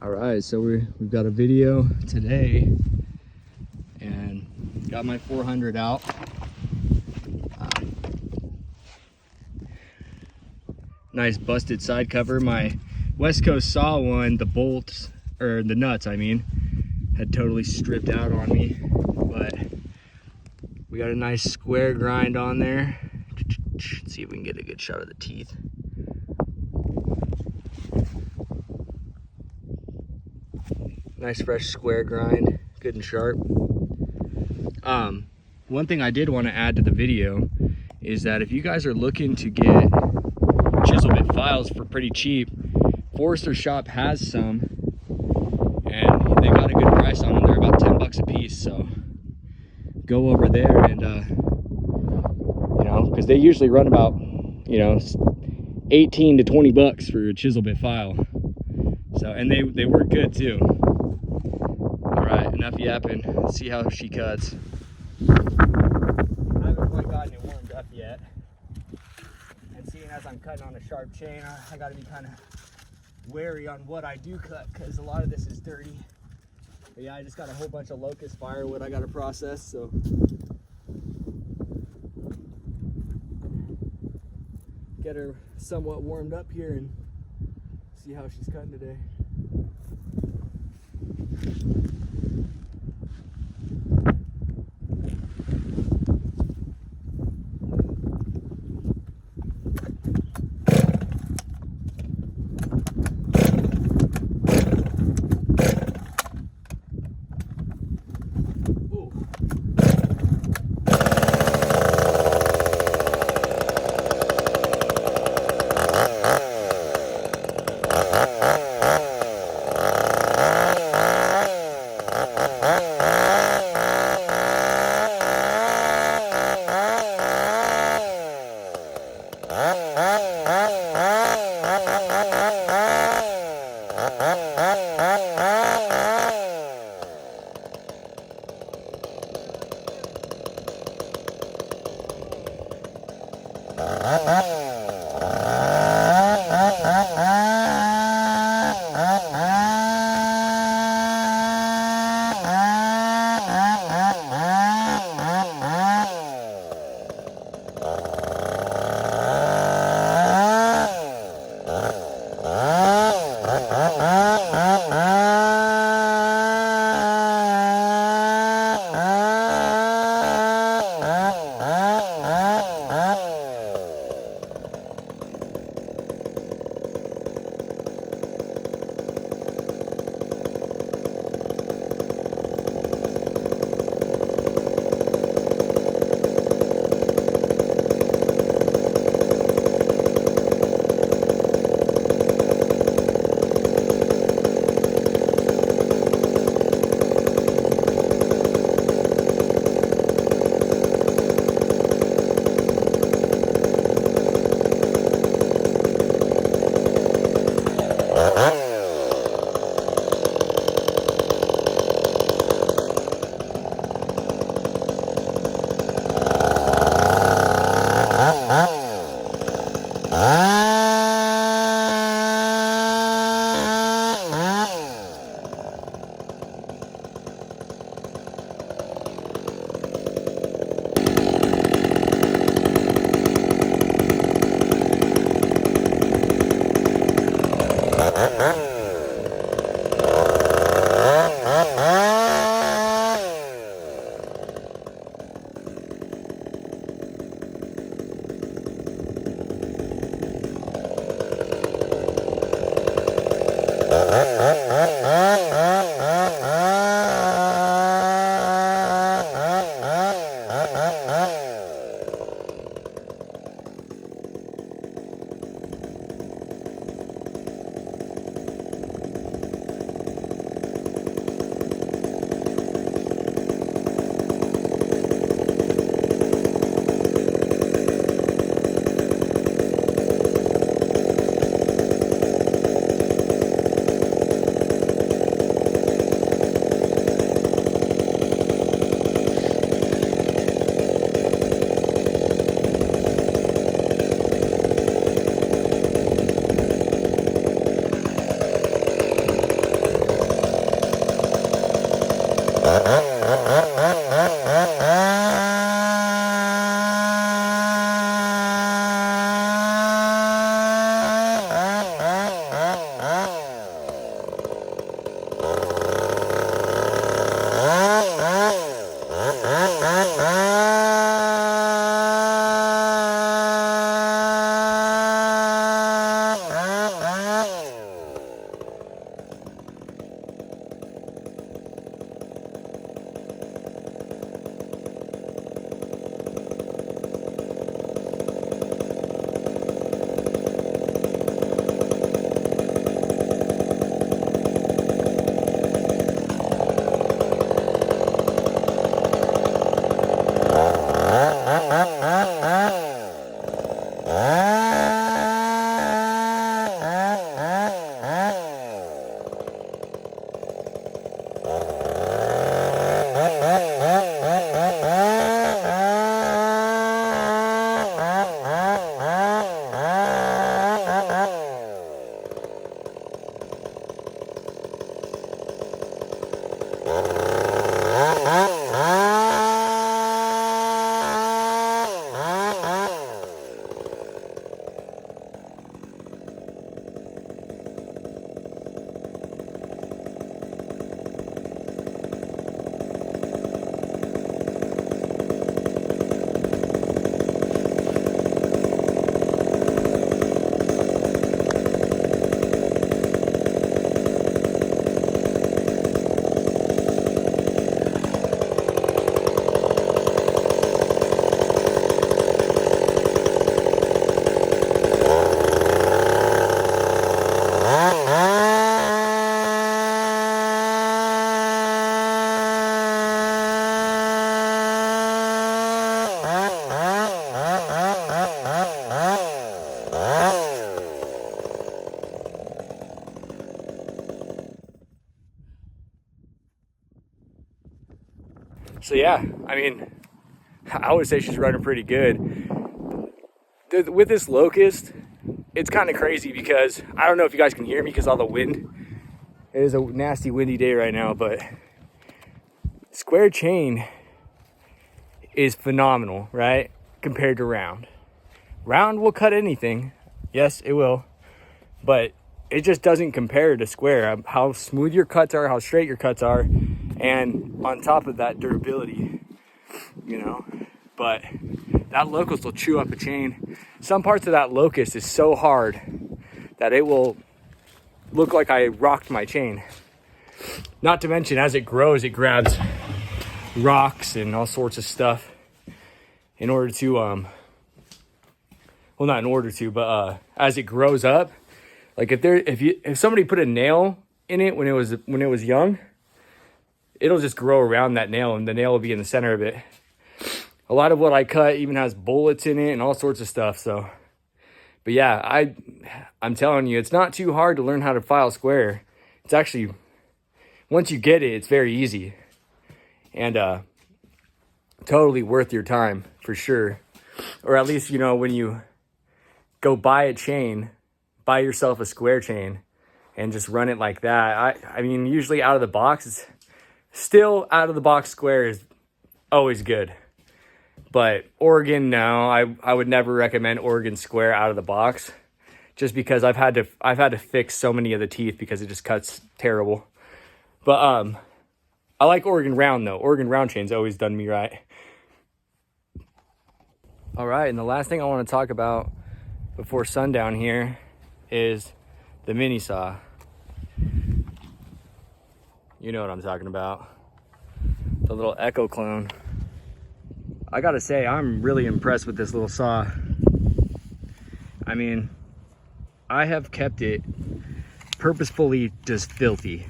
All right, so we've got a video today and got my 400 out. Nice busted side cover. My West Coast saw one, the bolts, or the nuts I mean, had totally stripped out on me, but we got a nice square grind on there. Let's see if we can get a good shot of the teeth. Nice fresh square grind, good and sharp. One thing I did want to add to the video is that if you guys are looking to get chisel bit files for pretty cheap, Forester Shop has some, and they got a good price on them. They're about 10 bucks a piece, so go over there and you know, because they usually run about, you know, 18 to 20 bucks for a chisel bit file. So, and they work good too. All right, enough yapping. Let's see how she cuts. I haven't quite gotten it warmed up yet. And seeing as I'm cutting on a sharp chain, I gotta be kind of wary on what I do cut, because a lot of this is dirty. But yeah, I just got a whole bunch of Locust firewood I gotta process, so. Get her somewhat warmed up here and see how she's cutting today. So yeah, I mean, I would say she's running pretty good. With this Locust, it's kind of crazy because I don't know if you guys can hear me because all the wind. It is a nasty windy day right now, but square chain is phenomenal, right? Compared to round. Round will cut anything. Yes, it will. But it just doesn't compare to square. How smooth your cuts are, how straight your cuts are, and on top of that, durability, you know. But that Locust will chew up a chain. Some parts of that Locust is so hard that it will look like I rocked my chain. Not to mention, as it grows, it grabs rocks and all sorts of stuff in order to, well, not in order to, but as it grows up, like if somebody put a nail in it when it was young, it'll just grow around that nail, and the nail will be in the center of it. A lot of what I cut even has bullets in it and all sorts of stuff. So, but yeah, I'm telling you, it's not too hard to learn how to file square. It's actually, once you get it, it's very easy, and totally worth your time for sure. Or at least, you know, when you go buy a chain, buy yourself a square chain and just run it like that. I mean, usually out of the box, it's still out of the box square is always good. But Oregon, no, I would never recommend Oregon square out of the box, just because I've had to fix so many of the teeth because it just cuts terrible. But I like Oregon round though. Oregon round chain's always done me right. All right, and the last thing I want to talk about before sundown here is the mini saw. You know what I'm talking about. The little Echo clone. I gotta say, I'm really impressed with this little saw. I mean, I have kept it purposefully just filthy.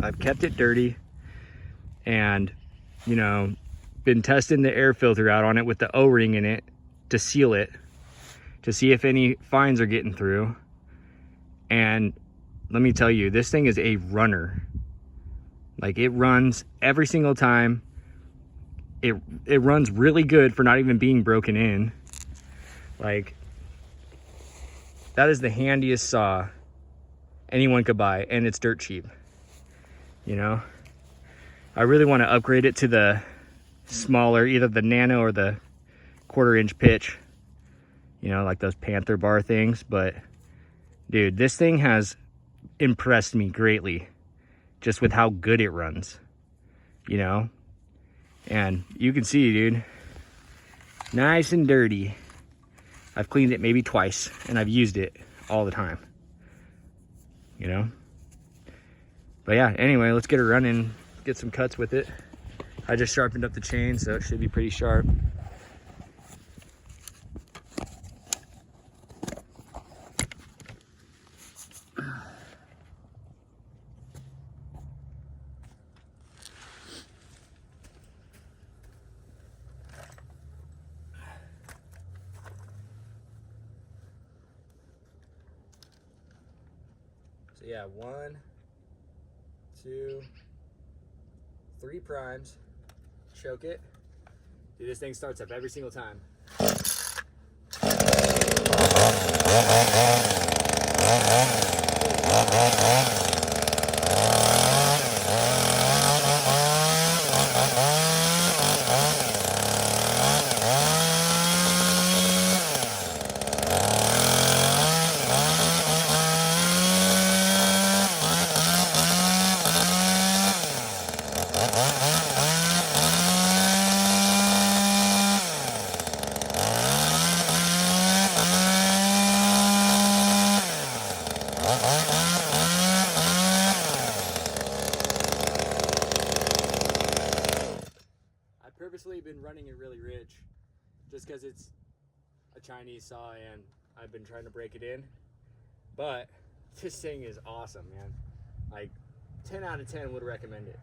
I've kept it dirty and, you know, been testing the air filter out on it with the O-ring in it to seal it, to see if any fines are getting through. And let me tell you, this thing is a runner. Like, it runs every single time. It runs really good for not even being broken in. Like, that is the handiest saw anyone could buy, and it's dirt cheap, you know? I really want to upgrade it to the smaller, either the nano or the 1/4 inch pitch, you know, like those Panther bar things. But dude, this thing has impressed me greatly just with how good it runs, you know. And you can see, dude, nice and dirty. I've cleaned it maybe twice, and I've used it all the time, you know. But yeah, anyway, let's get it running, get some cuts with it. I just sharpened up the chain, so it should be pretty sharp. So yeah, 1, 2, 3 primes, choke it. Dude, this thing starts up every single time. Purposely been running it really rich just because it's a Chinese saw and I've been trying to break it in, but this thing is awesome, man. Like 10 out of 10 would recommend it.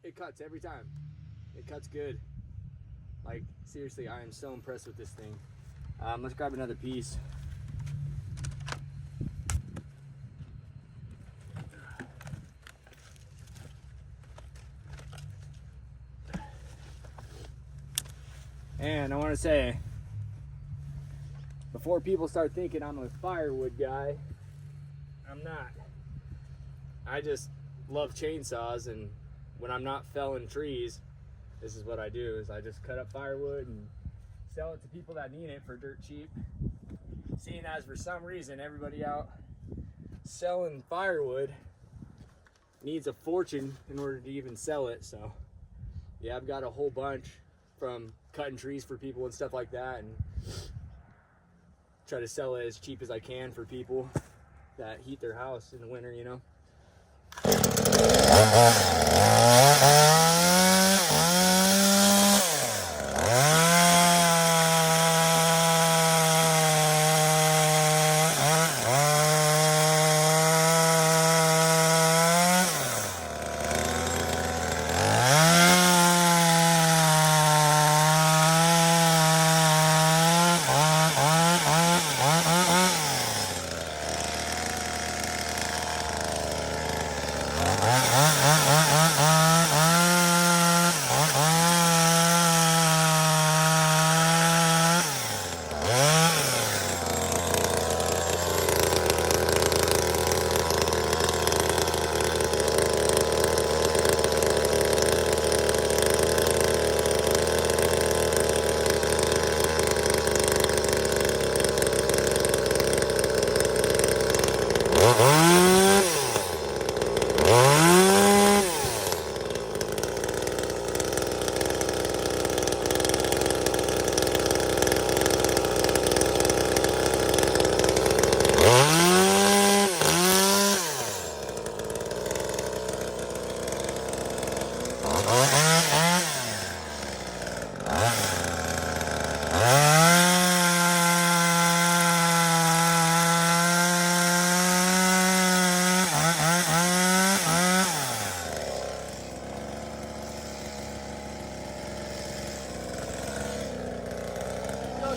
It cuts every time. It cuts good. Like, seriously, I am so impressed with this thing. Let's grab another piece. And I want to say, before people start thinking I'm a firewood guy, I'm not. I just love chainsaws, and when I'm not felling trees, this is what I do, is I just cut up firewood and sell it to people that need it for dirt cheap. Seeing as for some reason everybody out selling firewood needs a fortune in order to even sell it. So yeah, I've got a whole bunch from cutting trees for people and stuff like that, and try to sell it as cheap as I can for people that heat their house in the winter, you know.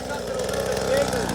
something a little bit bigger.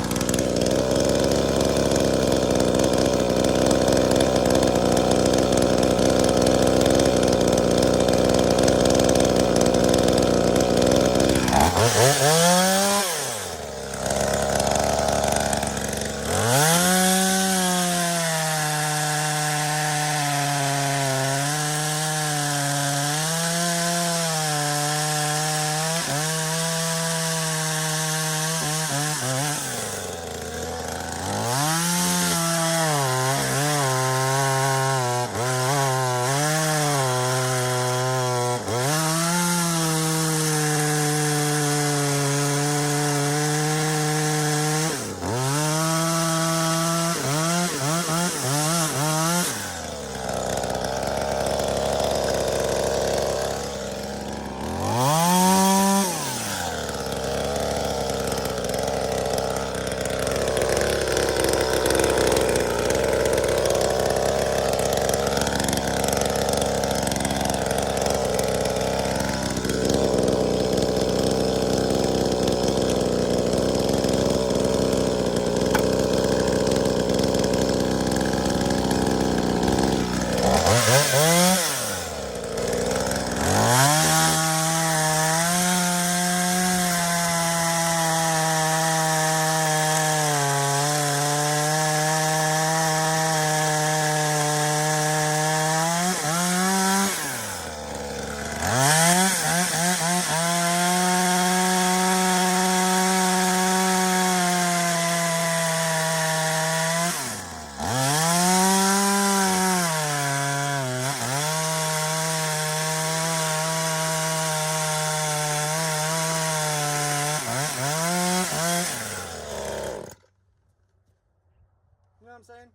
You know what I'm saying?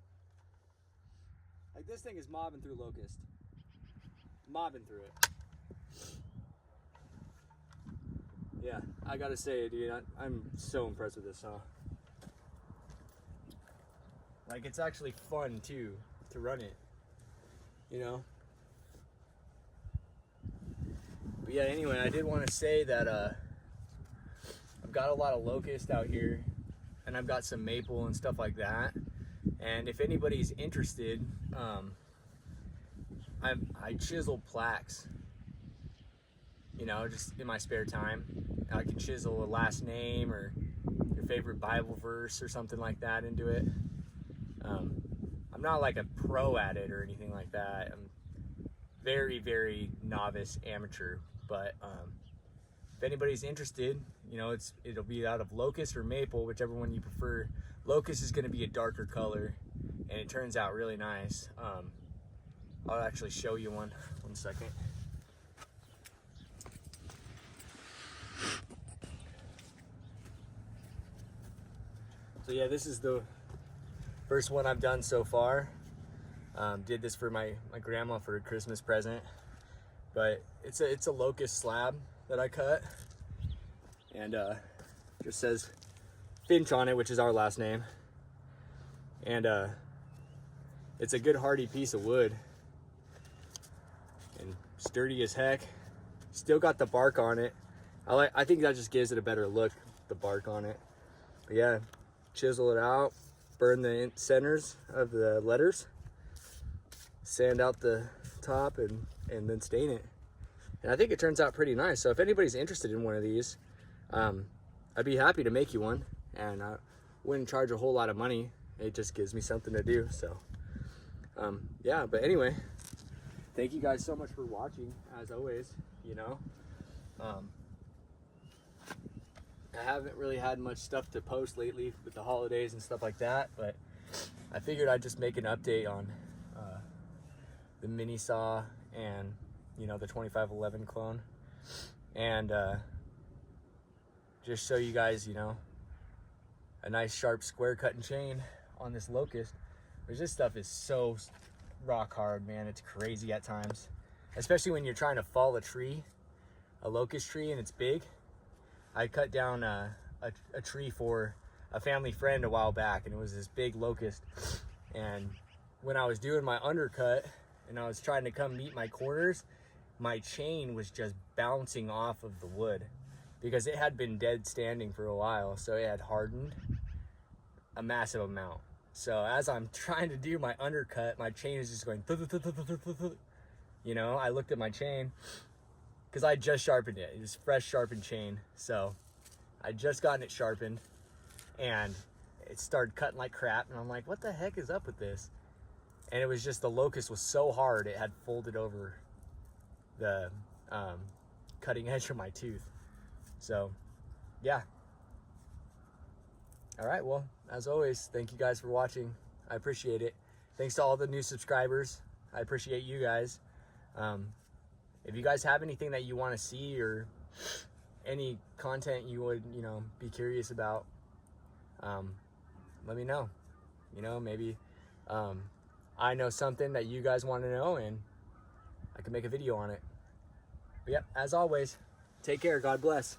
Like, this thing is mobbing through Locust. Mobbing through it. Yeah, I gotta say, dude, I'm so impressed with this saw. Like, it's actually fun, too, to run it. You know? But yeah, anyway, I did want to say that I've got a lot of Locust out here, and I've got some maple and stuff like that. And if anybody's interested, I chisel plaques, you know, just in my spare time. I can chisel a last name or your favorite Bible verse or something like that into it. I'm not like a pro at it or anything like that. I'm very, very novice amateur, but if anybody's interested, you know, it'll be out of Locust or maple, whichever one you prefer. Locust is going to be a darker color, and it turns out really nice. I'll actually show you one second. So yeah, this is the first one I've done so far. Did this for my grandma for a Christmas present, but it's a Locust slab that I cut, and just says Finch on it, which is our last name, and it's a good hardy piece of wood and sturdy as heck. Still got the bark on it. I think that just gives it a better look, the bark on it. But yeah, chisel it out, burn the centers of the letters, sand out the top, and then stain it. And I think it turns out pretty nice. So if anybody's interested in one of these, I'd be happy to make you one, and I wouldn't charge a whole lot of money. It just gives me something to do. So yeah, but anyway, thank you guys so much for watching, as always. You know, I haven't really had much stuff to post lately with the holidays and stuff like that, but I figured I'd just make an update on the mini saw and, you know, the 2511 clone, and just show you guys, you know, a nice sharp square cutting chain on this Locust, which this stuff is so rock hard, man. It's crazy at times, especially when you're trying to fall a tree, a Locust tree, and it's big. I cut down a tree for a family friend a while back, and it was this big Locust, and when I was doing my undercut and I was trying to come meet my corners, my chain was just bouncing off of the wood because it had been dead standing for a while, so it had hardened a massive amount. So as I'm trying to do my undercut, my chain is just going, you know. I looked at my chain because I just sharpened it. It was fresh sharpened chain, so I just gotten it sharpened, and it started cutting like crap, and I'm like, what the heck is up with this? And it was just the Locust was so hard, it had folded over the cutting edge of my tooth. So yeah. All right, well, as always, thank you guys for watching. I appreciate it. Thanks to all the new subscribers. I appreciate you guys. If you guys have anything that you want to see, or any content you would, you know, be curious about, let me know. You know, maybe I know something that you guys want to know, and I can make a video on it. But yeah, as always, take care. God bless.